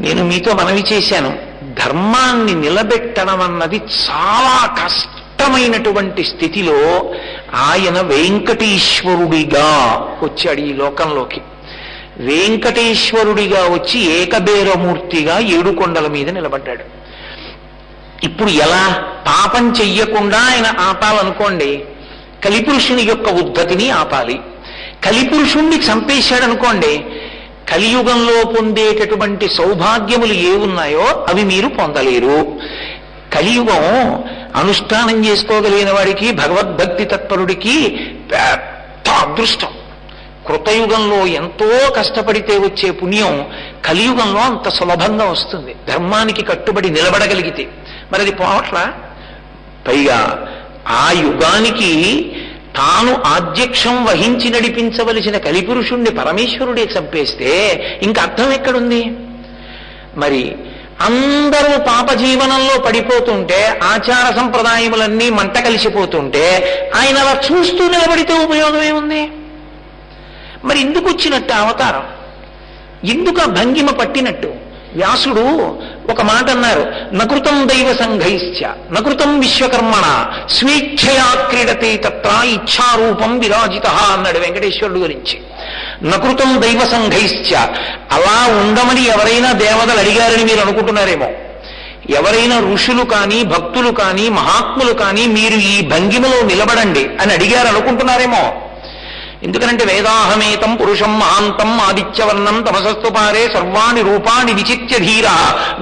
నేను మీతో మనవి చేశాను, ధర్మాన్ని నిలబెట్టడం అన్నది చాలా కష్టమైనటువంటి స్థితిలో ఆయన వెంకటేశ్వరుడిగా వచ్చాడు ఈ లోకంలోకి. వెంకటేశ్వరుడిగా వచ్చి ఏకబేరమూర్తిగా ఏడుకొండల మీద నిలబడ్డాడు. ఇప్పుడు ఎలా పాపం చెయ్యకుండా ఆయన ఆపాలనుకోండి, కలిపురుషుని యొక్క ఉద్ధతిని ఆపాలి. కలిపురుషుణ్ణి చంపేశాడనుకోండి, కలియుగంలో పొందేటటువంటి సౌభాగ్యములు ఏవున్నాయో అవి మీరు పొందలేరు. కలియుగం అనుష్ఠానం చేసుకోగలిగిన వాడికి, భగవద్భక్తి తత్పరుడికి పెద్ద అదృష్టం. కృతయుగంలో ఎంతో కష్టపడితే వచ్చే పుణ్యం కలియుగంలో అంత సులభంగా వస్తుంది, ధర్మానికి కట్టుబడి నిలబడగలిగితే. మరి అది పోవట్లా. పైగా ఆ యుగానికి తాను ఆధ్యక్షం వహించి నడిపించవలసిన కలిపురుషుణ్ణి పరమేశ్వరుడే చంపేస్తే ఇంకా అర్థం ఎక్కడుంది? మరి అందరూ పాప జీవనంలో పడిపోతుంటే, ఆచార సంప్రదాయములన్నీ మంట కలిసిపోతుంటే ఆయన అలా చూస్తూ నిలబడితే ఉపయోగం ఏముంది? మరి ఎందుకు వచ్చినట్టు అవతారం? ఎందుకు ఆ భంగిమ పట్టినట్టు? వ్యాసుడు ఒక మాట అన్నారు, నకృతం దైవ సంఘైశ్చ నకృతం విశ్వకర్మణ స్వేచ్ఛయా క్రీడతే తత్ర ఇచ్ఛారూపం విరాజిత అన్నాడు వెంకటేశ్వరుడు గురించి. నకృతం దైవ సంఘైశ్చ, అలా ఉండమని ఎవరైనా దేవతలు అడిగారని మీరు అనుకుంటున్నారేమో. ఎవరైనా ఋషులు కానీ, భక్తులు కానీ, మహాత్ములు కానీ మీరు ఈ భంగిమలో నిలబడండి అని అడిగారు అనుకుంటున్నారేమో. ఎందుకనంటే వేదాహమేతం పురుషం మహాంతం ఆదిత్యవర్ణం తమసస్తు పారే సర్వాణి రూపాన్ని విచిత్య ధీర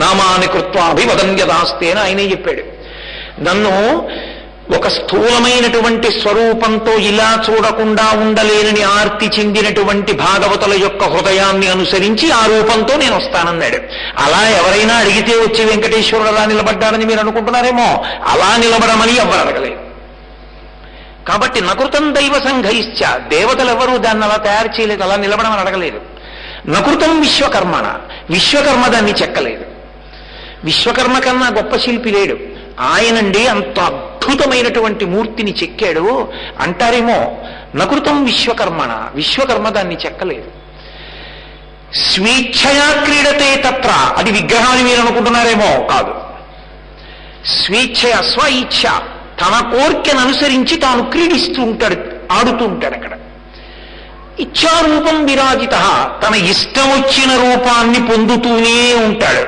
నామాని కృత్వాభివదన్యదాస్తేన ఆయనే చెప్పాడు. నన్ను ఒక స్థూలమైనటువంటి స్వరూపంతో ఇలా చూడకుండా ఉండలేనని ఆర్తి చెందినటువంటి భాగవతుల యొక్క హృదయాన్ని అనుసరించి ఆ రూపంతో నేను వస్తానన్నాడు. అలా ఎవరైనా అడిగితే వచ్చి వెంకటేశ్వరుడు అలా నిలబడ్డాడని మీరు అనుకుంటున్నారేమో. అలా నిలబడమని ఎవరు అడగలేదు. కాబట్టి నకృతం దైవ సంఘైశ్చ, దేవతలు ఎవరు దాన్ని అలా తయారు చేయలేదు, అలా నిలబడమని అడగలేదు. నకృతం విశ్వకర్మణ, విశ్వకర్మ దాన్ని చెక్కలేదు. విశ్వకర్మ కన్నా గొప్ప శిల్పి లేడు. ఆయనండి అంత అద్భుతమైనటువంటి మూర్తిని చెక్కాడు అంటారేమో. నకృతం విశ్వకర్మణ, విశ్వకర్మ దాన్ని చెక్కలేదు. స్వేచ్ఛయా క్రీడతే తత్ర, అది విగ్రహాన్ని మీరు అనుకుంటున్నారేమో. కాదు, స్వేచ్ఛయ స్వ ఇచ్ఛ, తన కోర్కెను అనుసరించి తాను క్రీడిస్తూ ఉంటాడు, ఆడుతూ ఉంటాడు. అక్కడ ఇచ్ఛారూపం విరాజిత, తన ఇష్టం వచ్చిన రూపాన్ని పొందుతూనే ఉంటాడు.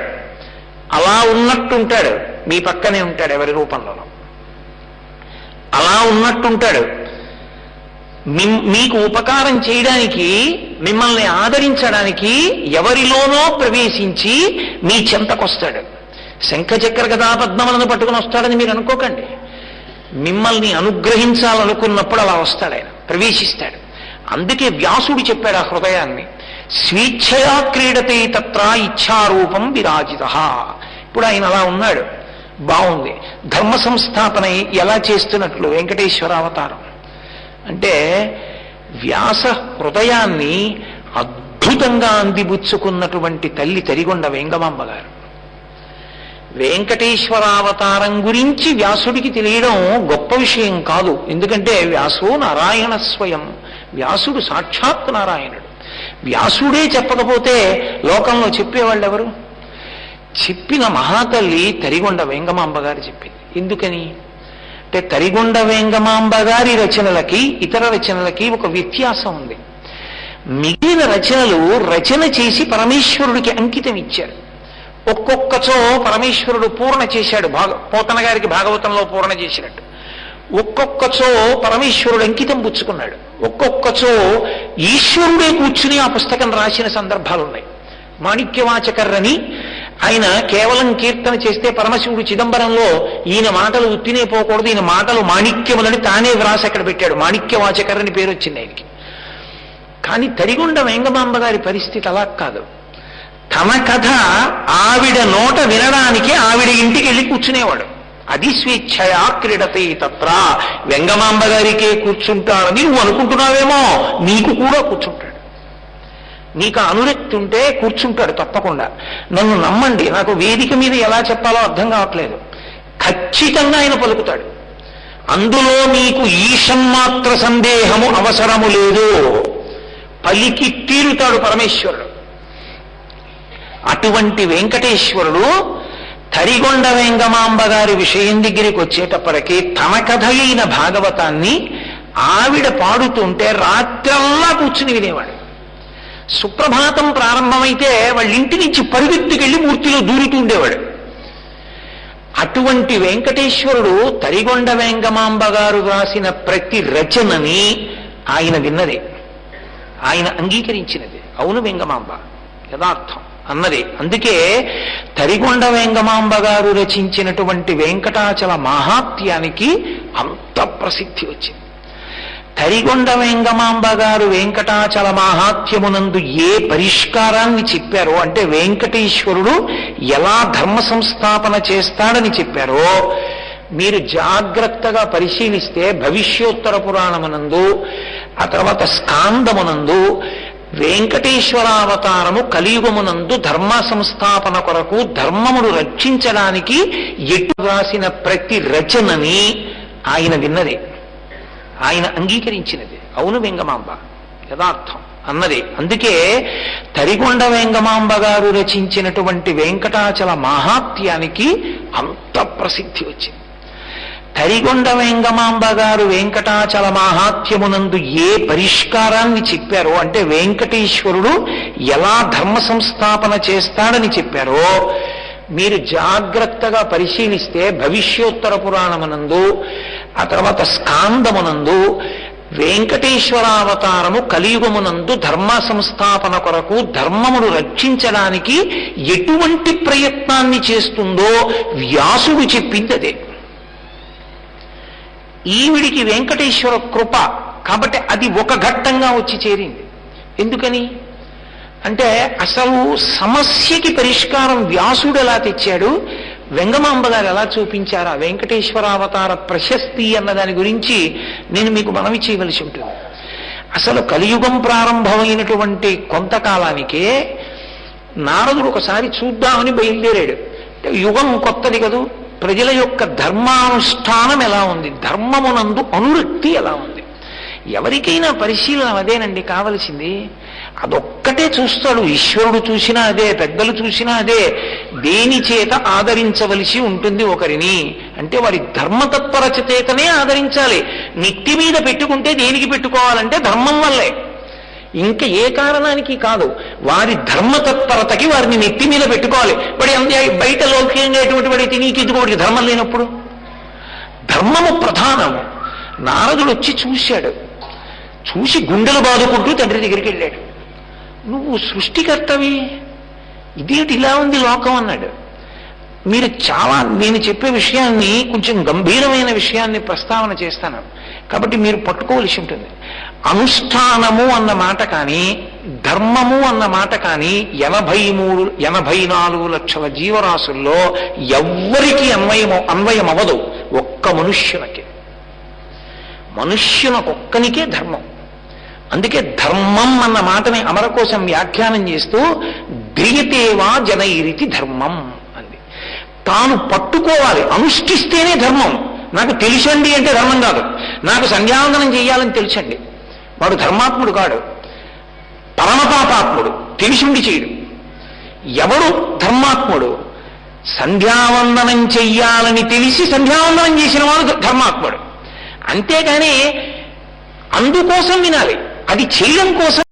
అలా ఉన్నట్టుంటాడు, మీ పక్కనే ఉంటాడు ఎవరి రూపంలోనూ. అలా ఉన్నట్టుంటాడు. మీకు ఉపకారం చేయడానికి, మిమ్మల్ని ఆదరించడానికి ఎవరిలోనో ప్రవేశించి మీ చెంతకొస్తాడు. శంఖచక్ర గదా పద్మములను పట్టుకుని వస్తాడని మీరు అనుకోకండి. మిమ్మల్ని అనుగ్రహించాలనుకున్నప్పుడు అలా వస్తాడు, ఆయన ప్రవేశిస్తాడు. అందుకే వ్యాసుడు చెప్పాడు ఆ హృదయాన్ని, స్వేచ్ఛయా క్రీడతే తత్ర ఇచ్ఛారూపం విరాజిత. ఇప్పుడు ఆయన అలా ఉన్నాడు, బాగుంది. ధర్మ సంస్థాపన ఎలా చేస్తున్నట్లు వెంకటేశ్వరావతారం అంటే, వ్యాస హృదయాన్ని అద్భుతంగా అందిపుచ్చుకున్నటువంటి తల్లి తరిగొండ వేంగమాంబ గారు. వెంకటేశ్వరావతారం గురించి వ్యాసుడికి తెలియడం గొప్ప విషయం కాదు. ఎందుకంటే వ్యాసో నారాయణ స్వయం, వ్యాసుడు సాక్షాత్ నారాయణుడు. వ్యాసుడే చెప్పకపోతే లోకంలో చెప్పేవాళ్ళు ఎవరు? చెప్పిన మహాతల్లి తరిగొండ వేంగమాంబ గారు చెప్పింది. ఎందుకని అంటే, తరిగొండ వేంగమాంబ గారి రచనలకి ఇతర రచనలకి ఒక వ్యత్యాసం ఉంది. మిగిలిన రచనలు రచన చేసి పరమేశ్వరుడికి అంకితం ఇచ్చారు. ఒక్కొక్కచో పరమేశ్వరుడు పూర్ణ చేశాడు, పోతన గారికి భాగవతంలో పూర్ణ చేసినట్టు. ఒక్కొక్కచో పరమేశ్వరుడు అంకితం పుచ్చుకున్నాడు. ఒక్కొక్కచో ఈశ్వరుడే కూర్చుని ఆ పుస్తకం రాసిన సందర్భాలున్నాయి. మాణిక్యవాచకర్రని ఆయన కేవలం కీర్తన చేస్తే పరమశివుడు చిదంబరంలో ఈయన మాటలు ఉత్తినే పోకూడదు, ఈయన మాటలు మాణిక్యములని తానే వ్రాసి అక్కడ పెట్టాడు. మాణిక్యవాచకర్రని పేరు వచ్చింది ఆయనకి. కానీ తరిగొండ వేంగమాంబ గారి పరిస్థితి అలా కాదు. తన కథ ఆవిడ నోట వినడానికి ఆవిడ ఇంటికి వెళ్ళి కూర్చునేవాడు. అది స్వేచ్ఛయా క్రీడతే తత్ర. వెంగమాంబ గారికే కూర్చుంటాడని నువ్వు అనుకుంటున్నావేమో, నీకు కూడా కూర్చుంటాడు. నీకు అనురక్తి ఉంటే కూర్చుంటాడు తప్పకుండా. నన్ను నమ్మండి, నాకు వేదిక మీద ఎలా చెప్పాలో అర్థం కావట్లేదు. ఖచ్చితంగా ఆయన పలుకుతాడు. అందులో మీకు ఈషన్మాత్ర సందేహము అవసరము లేదు. పలికి తీరుతాడు పరమేశ్వరుడు. అటువంటి వెంకటేశ్వరుడు తరిగొండ వెంగమాంబ గారి విషయం దగ్గరికి వచ్చేటప్పటికీ తన కథ అయిన భాగవతాన్ని ఆవిడ పాడుతుంటే రాత్రల్లా కూర్చుని వినేవాడు. సుప్రభాతం ప్రారంభమైతే వాళ్ళ ఇంటి నుంచి పరిగెత్తుకెళ్ళి మూర్తిలో దూరుతూ ఉండేవాడు. అటువంటి వెంకటేశ్వరుడు తరిగొండ వెంగమాంబ గారు వ్రాసిన ప్రతి రచనని ఆయన విన్నదే, ఆయన అంగీకరించినది. అవును వెంగమాంబ యథార్థం అన్నదే. అందుకే తరిగొండ వెంగమాంబ గారు రచించినటువంటి వెంకటాచల మహాత్యానికి అంత ప్రసిద్ధి వచ్చింది. తరిగొండ వెంగమాంబ గారు వెంకటాచల మహాత్యమునందు ఏ పరిష్కారాన్ని చెప్పారో, అంటే వెంకటేశ్వరుడు ఎలా ధర్మ సంస్థాపన చేస్తాడని చెప్పారో మీరు జాగ్రత్తగా పరిశీలిస్తే భవిష్యోత్తర పురాణమునందు, ఆ తర్వాత స్కాందమునందు వెంకటేశ్వరావతారము కలియుగమునందు ధర్మ సంస్థాపన కొరకు ధర్మమును రక్షించడానికి ఎటు రాసిన ప్రతి రచనని ఆయన విన్నదే, ఆయన అంగీకరించినది. అవును వెంగమాంబ యథార్థం అన్నదే. అందుకే తరిగొండ వెంగమాంబ గారు రచించినటువంటి వెంకటాచల మహాత్యానికి అంత ప్రసిద్ధి వచ్చింది. తరిగొండ వెంగమాంబ గారు వెంకటాచల మహాత్యమునందు ఏ పరిష్కారాన్ని చెప్పారో, అంటే వెంకటేశ్వరుడు ఎలా ధర్మ సంస్థాపన చేస్తాడని చెప్పారో మీరు జాగ్రత్తగా పరిశీలిస్తే భవిష్యోత్తర పురాణమునందు, ఆ తర్వాత స్కాందమునందు వెంకటేశ్వరావతారము కలియుగమునందు ధర్మ సంస్థాపన కొరకు ధర్మమును రక్షించడానికి ఎటువంటి ప్రయత్నాన్ని చేస్తుందో వ్యాసుడు చెప్పింది అదే. ఈవిడికి వెంకటేశ్వర కృప కాబట్టి అది ఒక ఘట్టంగా వచ్చి చేరింది. ఎందుకని అంటే అసలు సమస్యకి పరిష్కారం వ్యాసుడు ఎలా తెచ్చాడు, వెంగమాంబ గారు ఎలా చూపించారు, ఆ వెంకటేశ్వరావతార ప్రశస్తి అన్న దాని గురించి నేను మీకు మనవి చేయవలసి ఉంటుంది. అసలు కలియుగం ప్రారంభమైనటువంటి కొంతకాలానికే నారదుడు ఒకసారి చూద్దామని బయలుదేరాడు. యుగం కొత్తది కదూ, ప్రజల యొక్క ధర్మానుష్ఠానం ఎలా ఉంది, ధర్మమునందు అనురక్తి ఎలా ఉంది, ఎవరికైనా పరిశీలన అదేనండి కావలసింది. అదొక్కటే చూస్తాడు. ఈశ్వరుడు చూసినా అదే, పెద్దలు చూసినా అదే. దేని చేత ఆదరించవలసి ఉంటుంది ఒకరిని అంటే వారి ధర్మతత్పరత చేతనే ఆదరించాలి. నెత్తి మీద పెట్టుకుంటే దేనికి పెట్టుకోవాలంటే ధర్మం వల్లే, ఇంకా ఏ కారణానికి కాదు. వారి ధర్మతత్పరతకి వారిని నెత్తి మీద పెట్టుకోవాలి. వాడి బయట లౌకికంగా ఎటువంటి వాడితే నీకు ఇదిగోడికి ధర్మం లేనప్పుడు ధర్మము ప్రధానము. నారదుడు వచ్చి చూశాడు, చూసి గుండెలు బాదుకుంటూ తండ్రి దగ్గరికి వెళ్ళాడు. నువ్వు సృష్టికర్తవి, ఇదేంటి ఇలా ఉంది లోకం అన్నాడు. మీరు చాలా నేను చెప్పే విషయాన్ని కొంచెం గంభీరమైన విషయాన్ని ప్రస్తావన చేస్తాను కాబట్టి మీరు పట్టుకోవలసి ఉంటుంది. అనుష్ఠానము అన్న మాట కానీ ధర్మము అన్న మాట కానీ 84 లక్షల జీవరాశుల్లో ఎవ్వరికీ అన్వయం అవ్వదు. ఒక్క మనుష్యునకొక్కనికే ధర్మం. అందుకే ధర్మం అన్న మాటని అమరకోశం వ్యాఖ్యానం చేస్తూ ధ్రియతేవా జనైరితి ధర్మం అంది. తాను పట్టుకోవాలి, అనుష్ఠిస్తేనే ధర్మం. నాకు తెలుసండి అంటే ధర్మం కాదు. నాకు సంధ్యావందనం చేయాలని తెలుసండి, వాడు ధర్మాత్ముడు కాడు, పరమపాపాత్ముడు, తెలిసిండి చేయడు. ఎవడు ధర్మాత్ముడు? సంధ్యావందనం చెయ్యాలని తెలిసి సంధ్యావందనం చేసిన వాడు ధర్మాత్ముడు. అంతేగాని అందుకోసం వినాలి, అది చేయడం కోసం